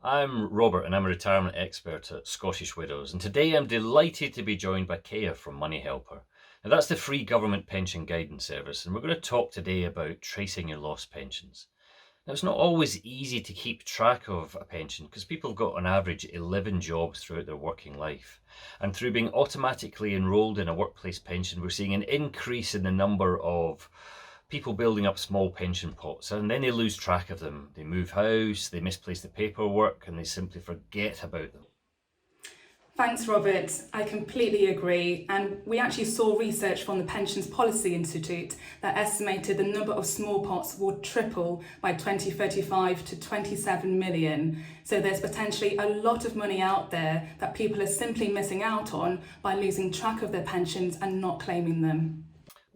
I'm Robert and I'm a retirement expert at Scottish Widows, and today I'm delighted to be joined by Kea from Money Helper. Now that's the free government pension guidance service, and we're going to talk today about tracing your lost pensions. Now it's not always easy to keep track of a pension because people have got on average 11 jobs throughout their working life. And through being automatically enrolled in a workplace pension, we're seeing an increase in the number of people building up small pension pots, and then they lose track of them. They move house, they misplace the paperwork, and they simply forget about them. Thanks, Robert. I completely agree. And we actually saw research from the Pensions Policy Institute that estimated the number of small pots will triple by 2035 to 27 million. So there's potentially a lot of money out there that people are simply missing out on by losing track of their pensions and not claiming them.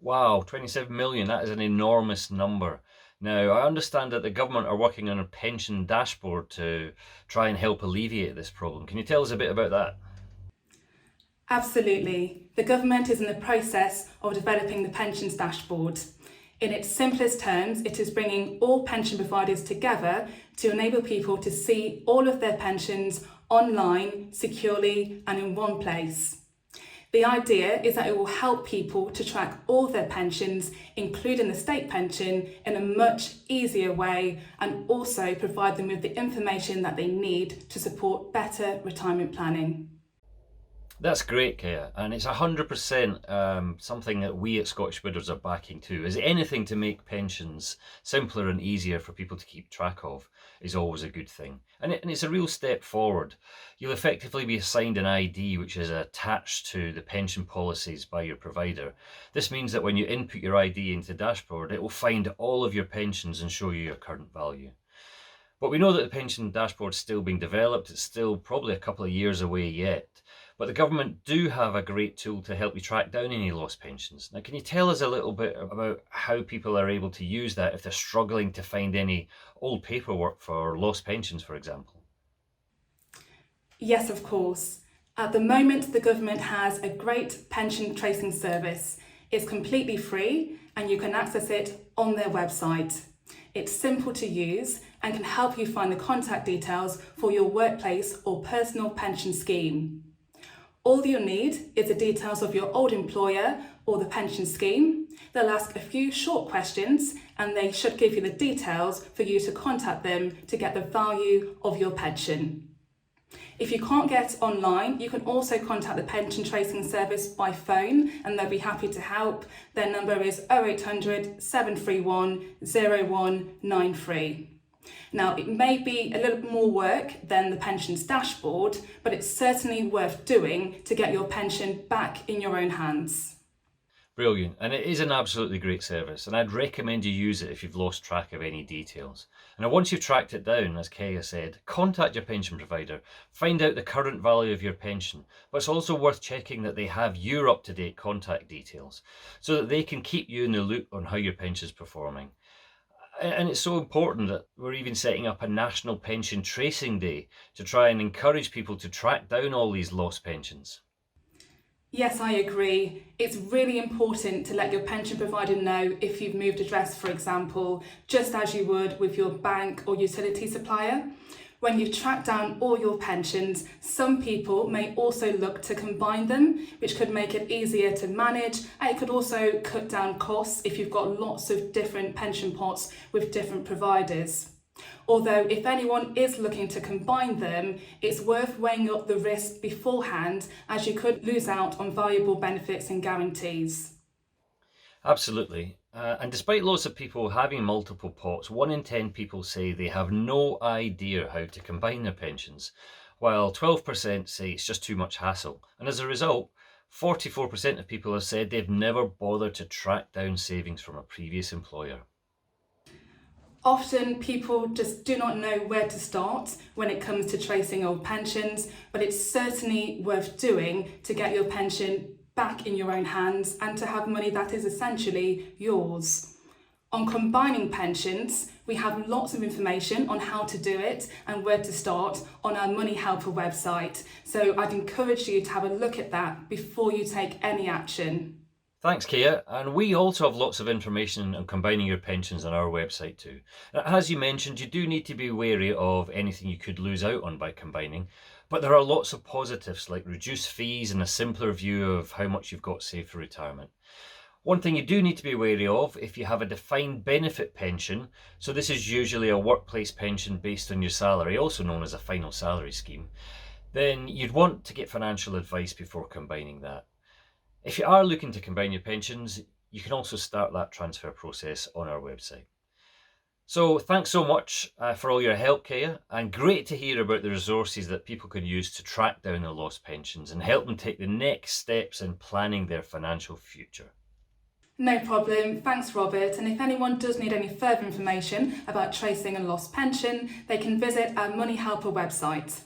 Wow, 27 million, that is an enormous number. Now, I understand that the government are working on a pension dashboard to try and help alleviate this problem. Can you tell us a bit about that? Absolutely. The government is in the process of developing the pensions dashboard. In its simplest terms, it is bringing all pension providers together to enable people to see all of their pensions online, securely, and in one place. The idea is that it will help people to track all their pensions, including the state pension, in a much easier way, and also provide them with the information that they need to support better retirement planning. That's great, Kea, and it's 100% something that we at Scottish Widows are backing too. Is anything to make pensions simpler and easier for people to keep track of is always a good thing. And it's a real step forward. You'll effectively be assigned an ID which is attached to the pension policies by your provider. This means that when you input your ID into the dashboard, it will find all of your pensions and show you your current value. But we know that the pension dashboard is still being developed. It's still probably a couple of years away yet. But the government do have a great tool to help you track down any lost pensions. Now, can you tell us a little bit about how people are able to use that if they're struggling to find any old paperwork for lost pensions, for example? Yes, of course. At the moment, the government has a great pension tracing service. It's completely free and you can access it on their website. It's simple to use and can help you find the contact details for your workplace or personal pension scheme. All you'll need is the details of your old employer or the pension scheme. They'll ask a few short questions and they should give you the details for you to contact them to get the value of your pension. If you can't get online, you can also contact the pension tracing service by phone and they'll be happy to help. Their number is 0800 731 0193. Now, it may be a little bit more work than the pensions dashboard, but it's certainly worth doing to get your pension back in your own hands. Brilliant, and it is an absolutely great service, and I'd recommend you use it if you've lost track of any details. And once you've tracked it down, as Kea said, contact your pension provider, find out the current value of your pension, but it's also worth checking that they have your up-to-date contact details so that they can keep you in the loop on how your pension is performing. And it's so important that we're even setting up a National Pension Tracing Day to try and encourage people to track down all these lost pensions. Yes, I agree. It's really important to let your pension provider know if you've moved address, for example, just as you would with your bank or utility supplier. When you've tracked down all your pensions, some people may also look to combine them, which could make it easier to manage, and it could also cut down costs if you've got lots of different pension pots with different providers. Although if anyone is looking to combine them, it's worth weighing up the risk beforehand as you could lose out on valuable benefits and guarantees. Absolutely. And despite lots of people having multiple pots, 1 in 10 people say they have no idea how to combine their pensions, while 12% say it's just too much hassle. And as a result, 44% of people have said they've never bothered to track down savings from a previous employer. Often people just do not know where to start when it comes to tracing old pensions, but it's certainly worth doing to get your pension back in your own hands and to have money that is essentially yours. On combining pensions, we have lots of information on how to do it and where to start on our Money Helper website. So I'd encourage you to have a look at that before you take any action. Thanks, Kia. And we also have lots of information on combining your pensions on our website too. As you mentioned, you do need to be wary of anything you could lose out on by combining, but there are lots of positives like reduced fees and a simpler view of how much you've got saved for retirement. One thing you do need to be wary of if you have a defined benefit pension, so this is usually a workplace pension based on your salary, also known as a final salary scheme, then you'd want to get financial advice before combining that. If you are looking to combine your pensions, you can also start that transfer process on our website. So thanks so much for all your help, Kaya, and great to hear about the resources that people can use to track down their lost pensions and help them take the next steps in planning their financial future. No problem, thanks Robert, and if anyone does need any further information about tracing a lost pension, they can visit our Money Helper website.